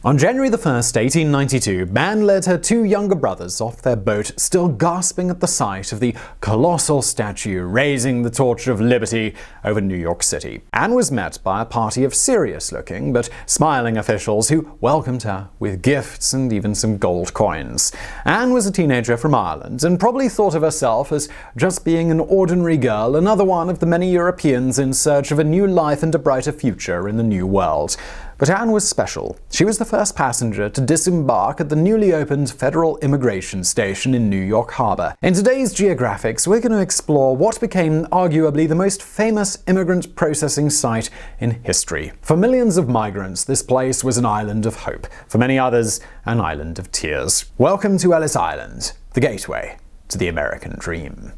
On January 1, 1892, Anne led her two younger brothers off their boat, still gasping at the sight of the colossal statue raising the torch of liberty over New York City. Anne was met by a party of serious-looking but smiling officials who welcomed her with gifts and even some gold coins. Anne was a teenager from Ireland and probably thought of herself as just being an ordinary girl, another one of the many Europeans in search of a new life and a brighter future in the New World. But Anne was special. She was the first passenger to disembark at the newly opened federal immigration station in New York Harbour. In today's Geographics, we're going to explore what became arguably the most famous immigrant processing site in history. For millions of migrants, this place was an island of hope. For many others, an island of tears. Welcome to Ellis Island, the gateway to the American dream.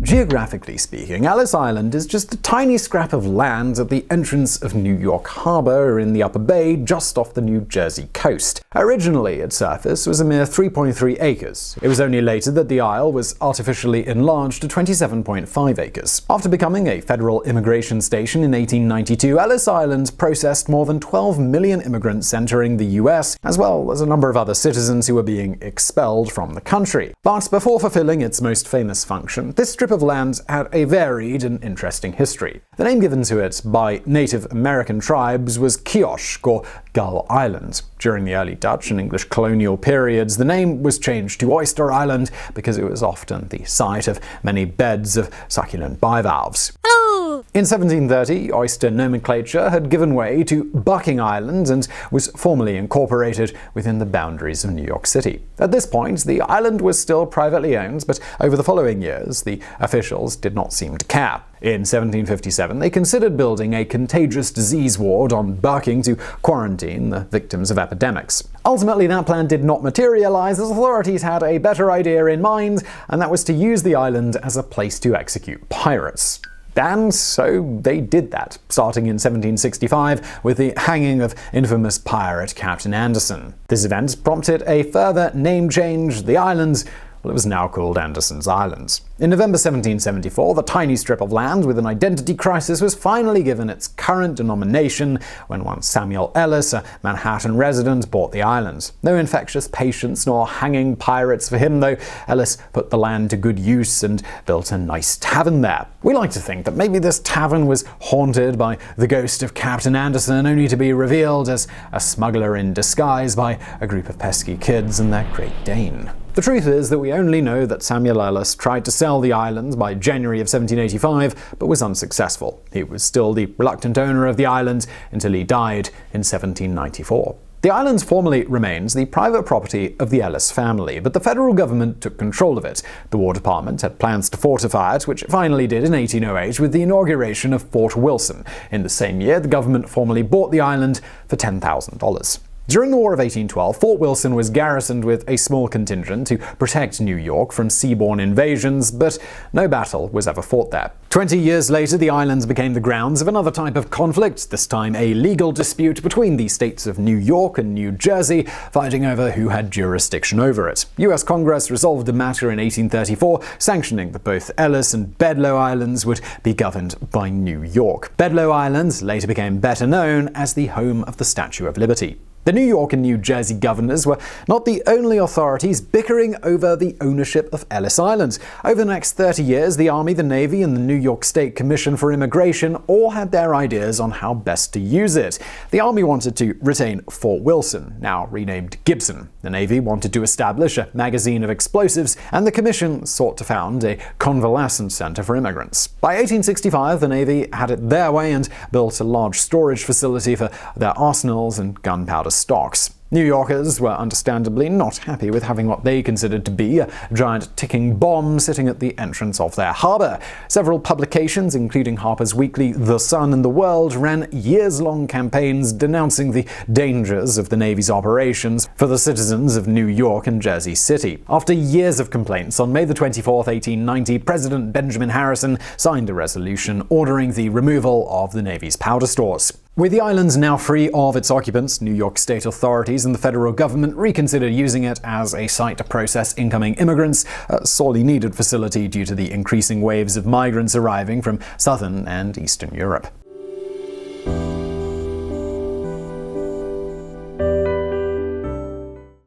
Geographically speaking, Ellis Island is just a tiny scrap of land at the entrance of New York Harbour in the Upper Bay, just off the New Jersey coast. Originally, its surface was a mere 3.3 acres. It was only later that the isle was artificially enlarged to 27.5 acres. After becoming a federal immigration station in 1892, Ellis Island processed more than 12 million immigrants entering the US, as well as a number of other citizens who were being expelled from the country. But before fulfilling its most famous function, this strip of land had a varied and interesting history. The name given to it by Native American tribes was Kiosk, or Gull Island. During the early Dutch and English colonial periods, the name was changed to Oyster Island because it was often the site of many beds of succulent bivalves. In 1730, oyster nomenclature had given way to Bucking Island and was formally incorporated within the boundaries of New York City. At this point, the island was still privately owned, but over the following years, the officials did not seem to care. In 1757, they considered building a contagious disease ward on Bucking to quarantine the victims of epidemics. Ultimately, that plan did not materialize, as authorities had a better idea in mind, and that was to use the island as a place to execute pirates. And so they did that, starting in 1765 with the hanging of infamous pirate Captain Anderson. This event prompted a further name change. The island, well, it was now called Anderson's Island. In November 1774, the tiny strip of land with an identity crisis was finally given its current denomination when one Samuel Ellis, a Manhattan resident, bought the island. No infectious patients nor hanging pirates for him, though. Ellis put the land to good use and built a nice tavern there. We like to think that maybe this tavern was haunted by the ghost of Captain Anderson, only to be revealed as a smuggler in disguise by a group of pesky kids and their Great Dane. The truth is that we only know that Samuel Ellis tried to sell the island by January of 1785, but was unsuccessful. He was still the reluctant owner of the island until he died in 1794. The island formally remains the private property of the Ellis family, but the federal government took control of it. The War Department had plans to fortify it, which it finally did in 1808 with the inauguration of Fort Wilson. In the same year, the government formally bought the island for $10,000. During the War of 1812, Fort Wilson was garrisoned with a small contingent to protect New York from seaborne invasions, but no battle was ever fought there. 20 years later, the islands became the grounds of another type of conflict, this time a legal dispute between the states of New York and New Jersey, fighting over who had jurisdiction over it. U.S. Congress resolved the matter in 1834, sanctioning that both Ellis and Bedloe Islands would be governed by New York. Bedloe Island later became better known as the home of the Statue of Liberty. The New York and New Jersey governors were not the only authorities bickering over the ownership of Ellis Island. Over the next 30 years, the Army, the Navy, and the New York State Commission for Immigration all had their ideas on how best to use it. The Army wanted to retain Fort Wilson, now renamed Gibson. The Navy wanted to establish a magazine of explosives, and the Commission sought to found a convalescent center for immigrants. By 1865, the Navy had it their way and built a large storage facility for their arsenals and gunpowder stocks. New Yorkers were understandably not happy with having what they considered to be a giant ticking bomb sitting at the entrance of their harbor. Several publications, including Harper's Weekly, The Sun, and The World, ran years-long campaigns denouncing the dangers of the Navy's operations for the citizens of New York and Jersey City. After years of complaints, on May 24, 1890, President Benjamin Harrison signed a resolution ordering the removal of the Navy's powder stores. With the islands now free of its occupants, New York state authorities and the federal government reconsidered using it as a site to process incoming immigrants, a sorely needed facility due to the increasing waves of migrants arriving from southern and eastern Europe.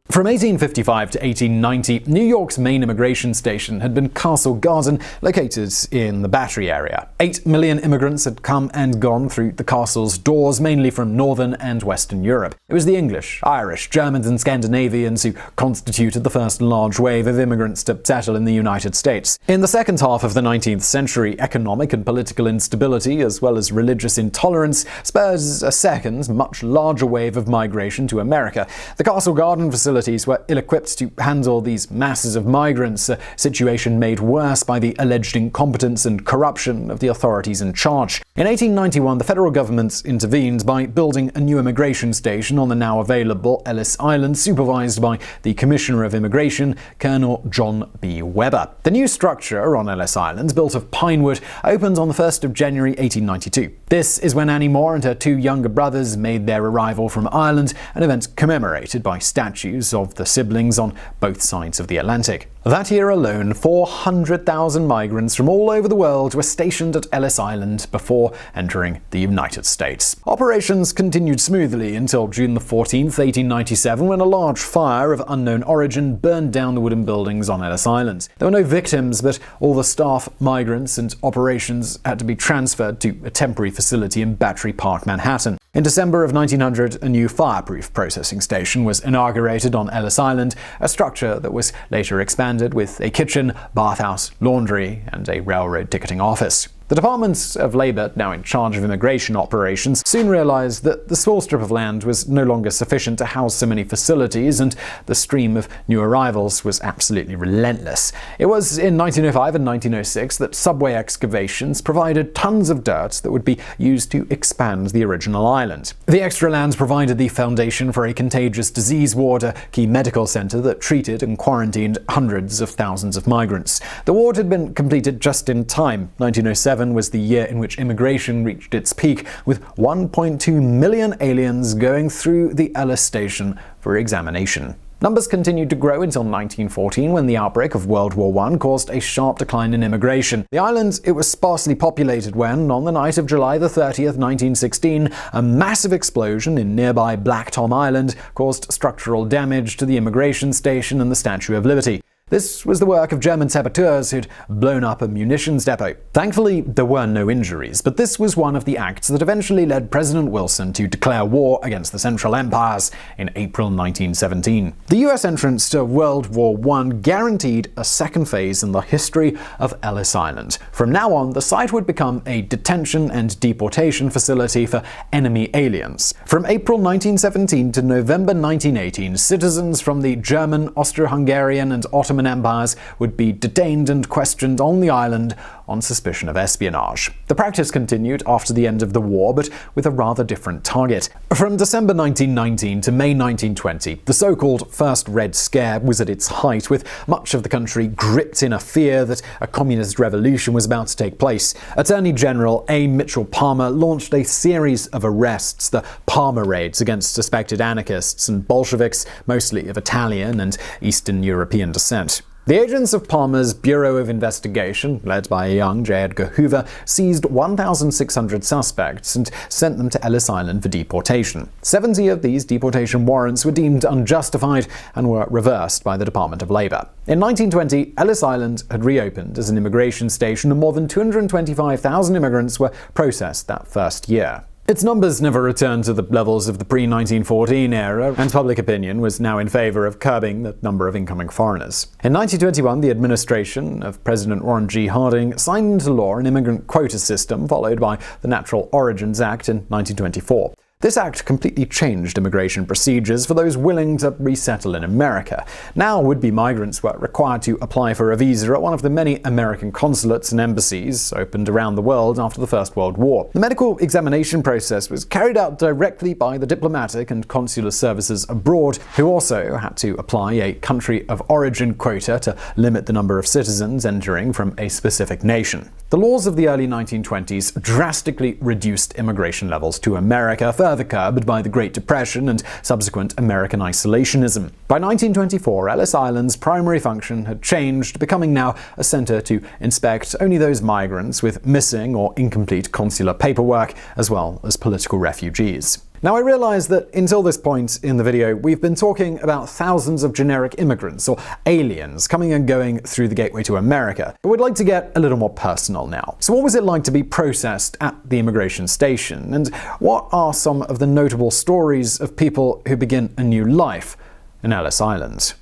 From 1855 to 1890, New York's main immigration station had been Castle Garden, located in the Battery area. 8 million immigrants had come and gone through the castle's doors, mainly from northern and western Europe. It was the English, Irish, Germans, and Scandinavians who constituted the first large wave of immigrants to settle in the United States. In the second half of the 19th century, economic and political instability, as well as religious intolerance, spurred a second, much larger wave of migration to America. The Castle Garden facility were ill-equipped to handle these masses of migrants, a situation made worse by the alleged incompetence and corruption of the authorities in charge. In 1891, the federal government intervened by building a new immigration station on the now available Ellis Island, supervised by the Commissioner of Immigration, Colonel John B. Webber. The new structure on Ellis Island, built of pine wood, opened on the 1st of January 1892. This is when Annie Moore and her 2 younger brothers made their arrival from Ireland, an event commemorated by statues of the siblings on both sides of the Atlantic. That year alone, 400,000 migrants from all over the world were stationed at Ellis Island before entering the United States. Operations continued smoothly until June 14, 1897, when a large fire of unknown origin burned down the wooden buildings on Ellis Island. There were no victims, but all the staff, migrants, and operations had to be transferred to a temporary facility in Battery Park, Manhattan. In December of 1900, a new fireproof processing station was inaugurated on Ellis Island, a structure that was later expanded with a kitchen, bathhouse, laundry, and a railroad ticketing office. The Department of Labor, now in charge of immigration operations, soon realized that the small strip of land was no longer sufficient to house so many facilities, and the stream of new arrivals was absolutely relentless. It was in 1905 and 1906 that subway excavations provided tons of dirt that would be used to expand the original island. The extra land provided the foundation for a contagious disease ward, a key medical center that treated and quarantined hundreds of thousands of migrants. The ward had been completed just in time. 1907 was the year in which immigration reached its peak, with 1.2 million aliens going through the Ellis station for examination. Numbers continued to grow until 1914, when the outbreak of World War I caused a sharp decline in immigration. The island, it was sparsely populated when, on the night of July 30th, 1916, a massive explosion in nearby Black Tom Island caused structural damage to the immigration station and the Statue of Liberty. This was the work of German saboteurs who'd blown up a munitions depot. Thankfully, there were no injuries, but this was one of the acts that eventually led President Wilson to declare war against the Central Empires in April 1917. The US entrance to World War I guaranteed a second phase in the history of Ellis Island. From now on, the site would become a detention and deportation facility for enemy aliens. From April 1917 to November 1918, citizens from the German, Austro-Hungarian, and Ottoman empires would be detained and questioned on the island on suspicion of espionage. The practice continued after the end of the war, but with a rather different target. From December 1919 to May 1920, the so-called First Red Scare was at its height, with much of the country gripped in a fear that a communist revolution was about to take place. Attorney General A. Mitchell Palmer launched a series of arrests, the Palmer raids, against suspected anarchists and Bolsheviks, mostly of Italian and Eastern European descent. The agents of Palmer's Bureau of Investigation, led by a young J. Edgar Hoover, seized 1,600 suspects and sent them to Ellis Island for deportation. 70 of these deportation warrants were deemed unjustified and were reversed by the Department of Labor. In 1920, Ellis Island had reopened as an immigration station, and more than 225,000 immigrants were processed that first year. Its numbers never returned to the levels of the pre-1914 era, and public opinion was now in favor of curbing the number of incoming foreigners. In 1921, the administration of President Warren G. Harding signed into law an immigrant quota system, followed by the Natural Origins Act in 1924. This act completely changed immigration procedures for those willing to resettle in America. Now, would-be migrants were required to apply for a visa at one of the many American consulates and embassies opened around the world after the First World War. The medical examination process was carried out directly by the diplomatic and consular services abroad, who also had to apply a country of origin quota to limit the number of citizens entering from a specific nation. The laws of the early 1920s drastically reduced immigration levels to America, further curbed by the Great Depression and subsequent American isolationism. By 1924, Ellis Island's primary function had changed, becoming now a center to inspect only those migrants with missing or incomplete consular paperwork, as well as political refugees. Now, I realize that until this point in the video, we've been talking about thousands of generic immigrants or aliens coming and going through the gateway to America, but we'd like to get a little more personal now. So what was it like to be processed at the immigration station? And what are some of the notable stories of people who begin a new life in Ellis Island?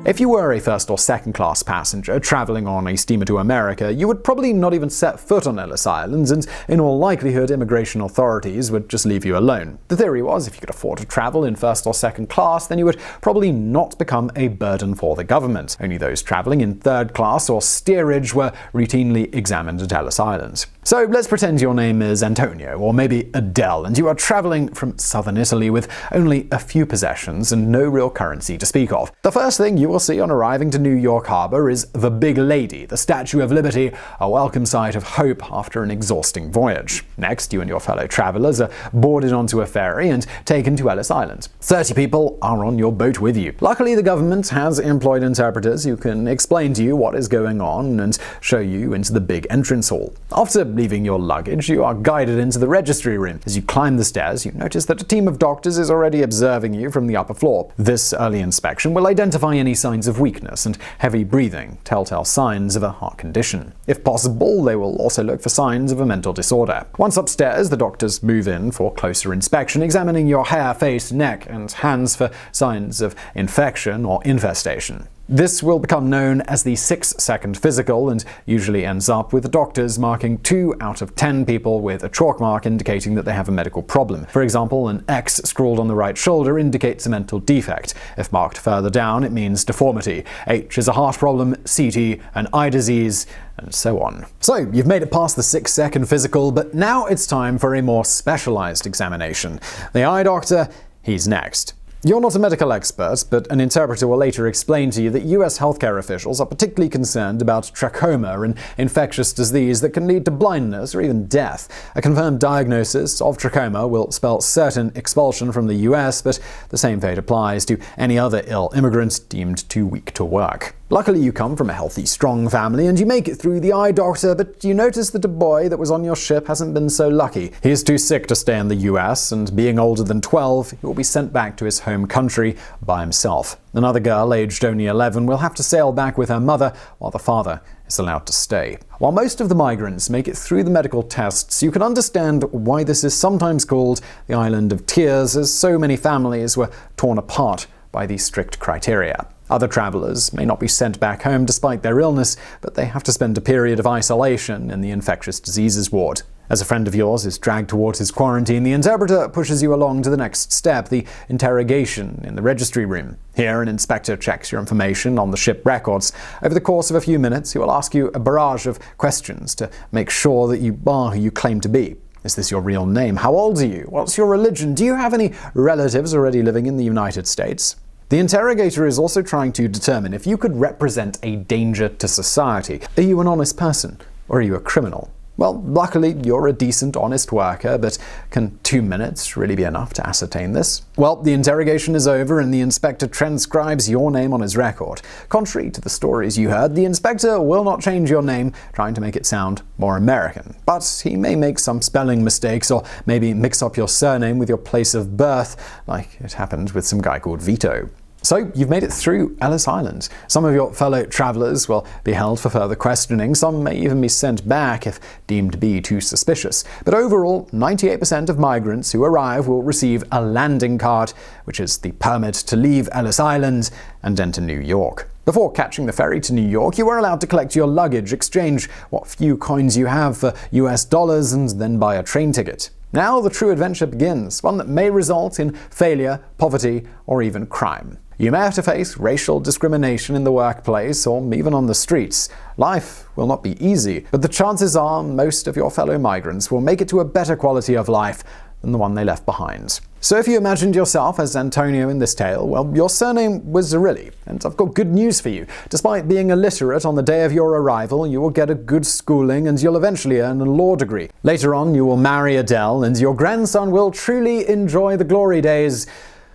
If you were a first or second class passenger traveling on a steamer to America, you would probably not even set foot on Ellis Island, and in all likelihood immigration authorities would just leave you alone. The theory was if you could afford to travel in first or second class, then you would probably not become a burden for the government. Only those traveling in third class or steerage were routinely examined at Ellis Island. So let's pretend your name is Antonio, or maybe Adele, and you are traveling from southern Italy with only a few possessions and no real currency to speak of. The first thing you will see on arriving to New York Harbour is the Big Lady, the Statue of Liberty, a welcome sight of hope after an exhausting voyage. Next, you and your fellow travelers are boarded onto a ferry and taken to Ellis Island. 30 people are on your boat with you. Luckily, the government has employed interpreters who can explain to you what is going on and show you into the big entrance hall. After leaving your luggage, you are guided into the registry room. As you climb the stairs, you notice that a team of doctors is already observing you from the upper floor. This early inspection will identify any signs of weakness and heavy breathing, telltale signs of a heart condition. If possible, they will also look for signs of a mental disorder. Once upstairs, the doctors move in for closer inspection, examining your hair, face, neck, and hands for signs of infection or infestation. This will become known as the 6-second physical and usually ends up with the doctors marking 2 out of 10 people with a chalk mark indicating that they have a medical problem. For example, an X scrawled on the right shoulder indicates a mental defect. If marked further down, it means deformity. H is a heart problem, CT an eye disease, and so on. So, you've made it past the 6-second physical, but now it's time for a more specialized examination. The eye doctor, he's next. You're not a medical expert, but an interpreter will later explain to you that US healthcare officials are particularly concerned about trachoma, an infectious disease that can lead to blindness or even death. A confirmed diagnosis of trachoma will spell certain expulsion from the US, but the same fate applies to any other ill immigrant deemed too weak to work. Luckily, you come from a healthy, strong family and you make it through the eye doctor, but you notice that a boy that was on your ship hasn't been so lucky. He is too sick to stay in the US, and being older than 12, he will be sent back to his home country by himself. Another girl, aged only 11, will have to sail back with her mother, while the father is allowed to stay. While most of the migrants make it through the medical tests, you can understand why this is sometimes called the Island of Tears, as so many families were torn apart by these strict criteria. Other travelers may not be sent back home despite their illness, but they have to spend a period of isolation in the infectious diseases ward. As a friend of yours is dragged towards his quarantine, the interpreter pushes you along to the next step, the interrogation in the registry room. Here, an inspector checks your information on the ship records. Over the course of a few minutes, he will ask you a barrage of questions to make sure that you are who you claim to be. Is this your real name? How old are you? What's your religion? Do you have any relatives already living in the United States? The interrogator is also trying to determine if you could represent a danger to society. Are you an honest person, or are you a criminal? Well, luckily, you're a decent, honest worker, but can 2 minutes really be enough to ascertain this? Well, the interrogation is over and the inspector transcribes your name on his record. Contrary to the stories you heard, the inspector will not change your name, trying to make it sound more American. But he may make some spelling mistakes, or maybe mix up your surname with your place of birth, like it happened with some guy called Vito. So, you've made it through Ellis Island. Some of your fellow travelers will be held for further questioning. Some may even be sent back if deemed to be too suspicious. But overall, 98% of migrants who arrive will receive a landing card, which is the permit to leave Ellis Island and enter New York. Before catching the ferry to New York, you were allowed to collect your luggage, exchange what few coins you have for US dollars, and then buy a train ticket. Now the true adventure begins, one that may result in failure, poverty, or even crime. You may have to face racial discrimination in the workplace or even on the streets. Life will not be easy, but the chances are most of your fellow migrants will make it to a better quality of life than the one they left behind. So if you imagined yourself as Antonio in this tale, well, your surname was Zerilli, and I've got good news for you. Despite being illiterate on the day of your arrival, you will get a good schooling and you'll eventually earn a law degree. Later on, you will marry Adele, and your grandson will truly enjoy the glory days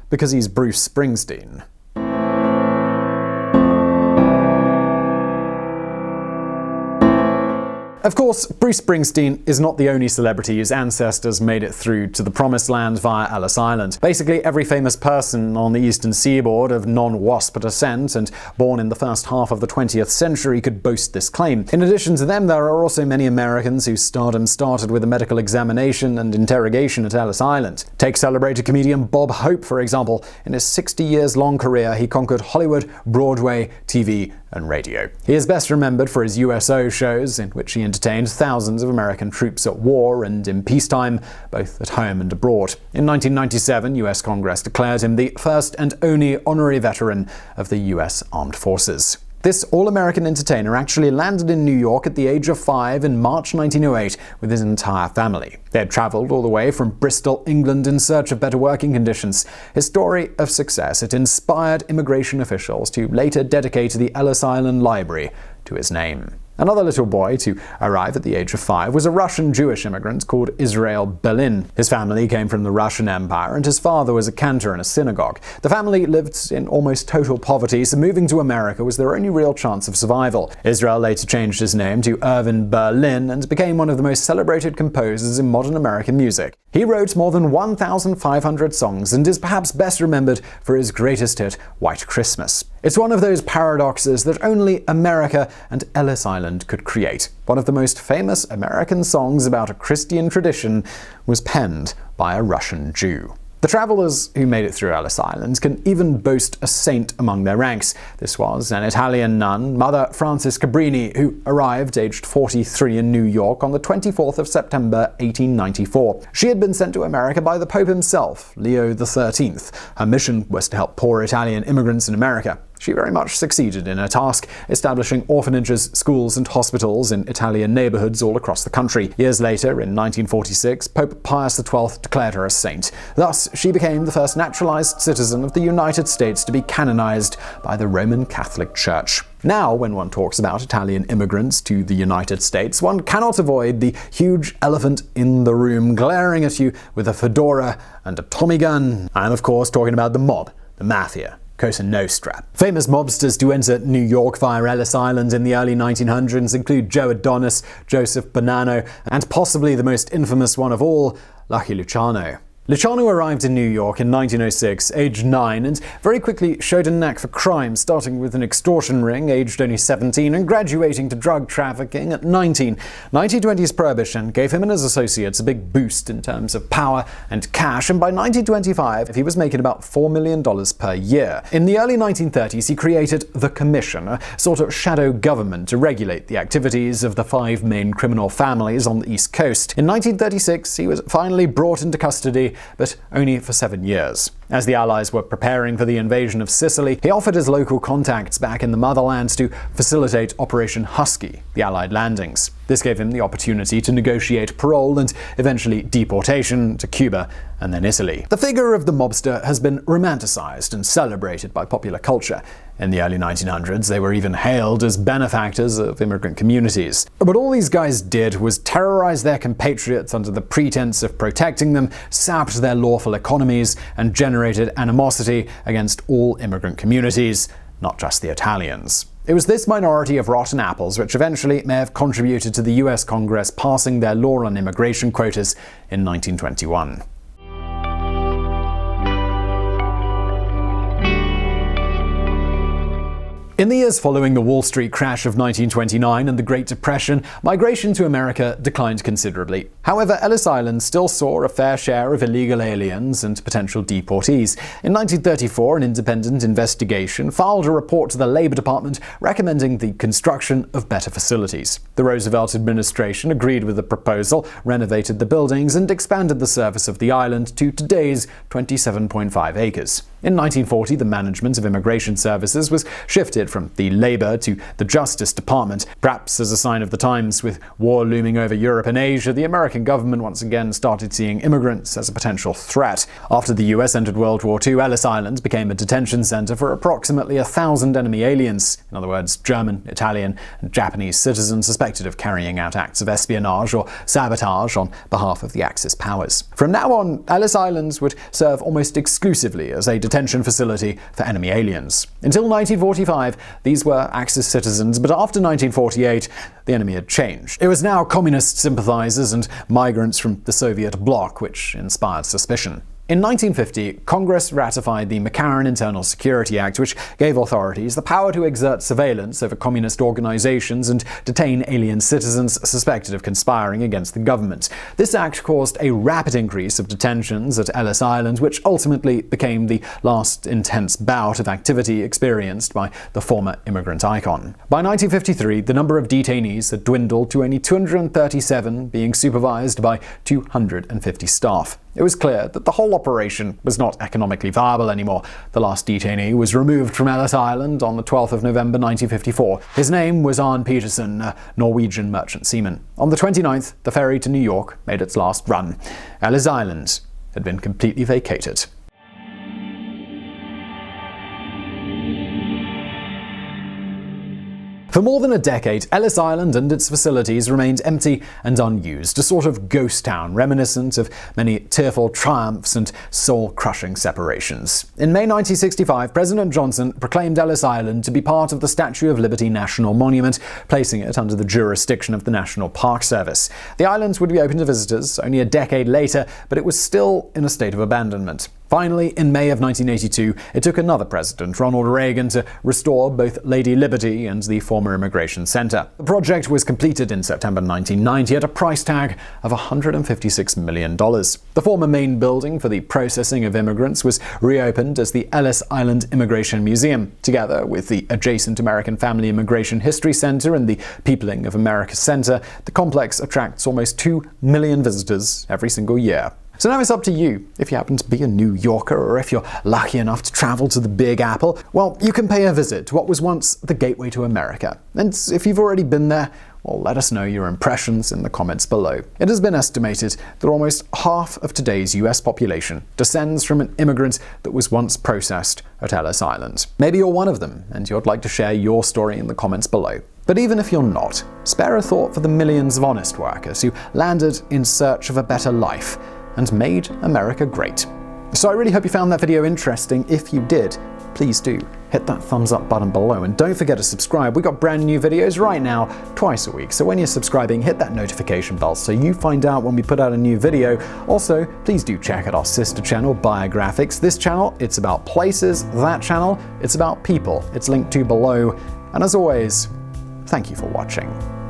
because he's Bruce Springsteen. Of course, Bruce Springsteen is not the only celebrity whose ancestors made it through to the Promised Land via Ellis Island. Basically, every famous person on the eastern seaboard of non-WASP descent and born in the first half of the 20th century could boast this claim. In addition to them, there are also many Americans whose stardom started with a medical examination and interrogation at Ellis Island. Take celebrated comedian Bob Hope, for example. In his 60 years long career, he conquered Hollywood, Broadway, TV, and radio. He is best remembered for his USO shows, in which he entertained thousands of American troops at war and in peacetime, both at home and abroad. In 1997, US Congress declared him the first and only honorary veteran of the US Armed Forces. This all-American entertainer actually landed in New York at the age of 5 in March 1908 with his entire family. They had traveled all the way from Bristol, England in search of better working conditions. His story of success had inspired immigration officials to later dedicate the Ellis Island Library to his name. Another little boy to arrive at the age of 5 was a Russian Jewish immigrant called Irving Berlin. His family came from the Russian Empire, and his father was a cantor in a synagogue. The family lived in almost total poverty, so moving to America was their only real chance of survival. Israel later changed his name to Irving Berlin and became one of the most celebrated composers in modern American music. He wrote more than 1,500 songs and is perhaps best remembered for his greatest hit, White Christmas. It's one of those paradoxes that only America and Ellis Island could create. One of the most famous American songs about a Christian tradition was penned by a Russian Jew. The travelers who made it through Ellis Island can even boast a saint among their ranks. This was an Italian nun, Mother Frances Cabrini, who arrived aged 43 in New York on the 24th of September 1894. She had been sent to America by the Pope himself, Leo XIII. Her mission was to help poor Italian immigrants in America. She very much succeeded in her task, establishing orphanages, schools, and hospitals in Italian neighborhoods all across the country. Years later, in 1946, Pope Pius XII declared her a saint. Thus, she became the first naturalized citizen of the United States to be canonized by the Roman Catholic Church. Now, when one talks about Italian immigrants to the United States, one cannot avoid the huge elephant in the room glaring at you with a fedora and a Tommy gun. I am, of course, talking about the mob, the mafia. Cosa Nostra. Famous mobsters to enter New York via Ellis Island in the early 1900s include Joe Adonis, Joseph Bonanno, and possibly the most infamous one of all, Lucky Luciano. Luciano arrived in New York in 1906, aged 9, and very quickly showed a knack for crime, starting with an extortion ring, aged only 17, and graduating to drug trafficking at 19. 1920s Prohibition gave him and his associates a big boost in terms of power and cash, and by 1925 he was making about $4 million per year. In the early 1930s he created the Commission, a sort of shadow government to regulate the activities of the 5 main criminal families on the East Coast. In 1936 he was finally brought into custody, but only for 7 years. As the Allies were preparing for the invasion of Sicily, he offered his local contacts back in the motherland to facilitate Operation Husky, the Allied landings. This gave him the opportunity to negotiate parole and eventually deportation to Cuba and then Italy. The figure of the mobster has been romanticized and celebrated by popular culture. In the early 1900s, they were even hailed as benefactors of immigrant communities. But all these guys did was terrorize their compatriots under the pretense of protecting them, sapped their lawful economies, and generated animosity against all immigrant communities, not just the Italians. It was this minority of rotten apples which eventually may have contributed to the US Congress passing their law on immigration quotas in 1921. In the years following the Wall Street crash of 1929 and the Great Depression, migration to America declined considerably. However, Ellis Island still saw a fair share of illegal aliens and potential deportees. In 1934, an independent investigation filed a report to the Labor Department recommending the construction of better facilities. The Roosevelt administration agreed with the proposal, renovated the buildings, and expanded the surface of the island to today's 27.5 acres. In 1940, the management of immigration services was shifted from the Labor to the Justice Department. Perhaps as a sign of the times, with war looming over Europe and Asia, the American government once again started seeing immigrants as a potential threat. After the US entered World War II, Ellis Island became a detention center for approximately 1,000 enemy aliens, in other words, German, Italian, and Japanese citizens suspected of carrying out acts of espionage or sabotage on behalf of the Axis powers. From now on, Ellis Island would serve almost exclusively as a detention facility for enemy aliens. Until 1945, these were Axis citizens, but after 1948, the enemy had changed. It was now communist sympathizers and migrants from the Soviet bloc, which inspired suspicion. In 1950, Congress ratified the McCarran Internal Security Act, which gave authorities the power to exert surveillance over communist organizations and detain alien citizens suspected of conspiring against the government. This act caused a rapid increase of detentions at Ellis Island, which ultimately became the last intense bout of activity experienced by the former immigrant icon. By 1953, the number of detainees had dwindled to only 237, being supervised by 250 staff. It was clear that the whole operation was not economically viable anymore. The last detainee was removed from Ellis Island on the 12th of November 1954. His name was Arne Petersen, a Norwegian merchant seaman. On the 29th, the ferry to New York made its last run. Ellis Island had been completely vacated. For more than a decade, Ellis Island and its facilities remained empty and unused, a sort of ghost town reminiscent of many tearful triumphs and soul-crushing separations. In May 1965, President Johnson proclaimed Ellis Island to be part of the Statue of Liberty National Monument, placing it under the jurisdiction of the National Park Service. The island would be open to visitors only a decade later, but it was still in a state of abandonment. Finally, in May of 1982, it took another president, Ronald Reagan, to restore both Lady Liberty and the former immigration center. The project was completed in September 1990 at a price tag of $156 million. The former main building for the processing of immigrants was reopened as the Ellis Island Immigration Museum. Together with the adjacent American Family Immigration History Center and the Peopling of America Center, the complex attracts almost 2 million visitors every single year. So now it's up to you. If you happen to be a New Yorker, or if you're lucky enough to travel to the Big Apple, well, you can pay a visit to what was once the gateway to America. And if you've already been there, well, let us know your impressions in the comments below. It has been estimated that almost half of today's US population descends from an immigrant that was once processed at Ellis Island. Maybe you're one of them, and you'd like to share your story in the comments below. But even if you're not, spare a thought for the millions of honest workers who landed in search of a better life and made America great. So I really hope you found that video interesting. If you did, please do hit that thumbs up button below, and don't forget to subscribe. We got brand new videos right now, twice a week. So when you're subscribing, hit that notification bell so you find out when we put out a new video. Also, please do check out our sister channel, Biographics. This channel, it's about places. That channel, it's about people. It's linked to below. And as always, thank you for watching.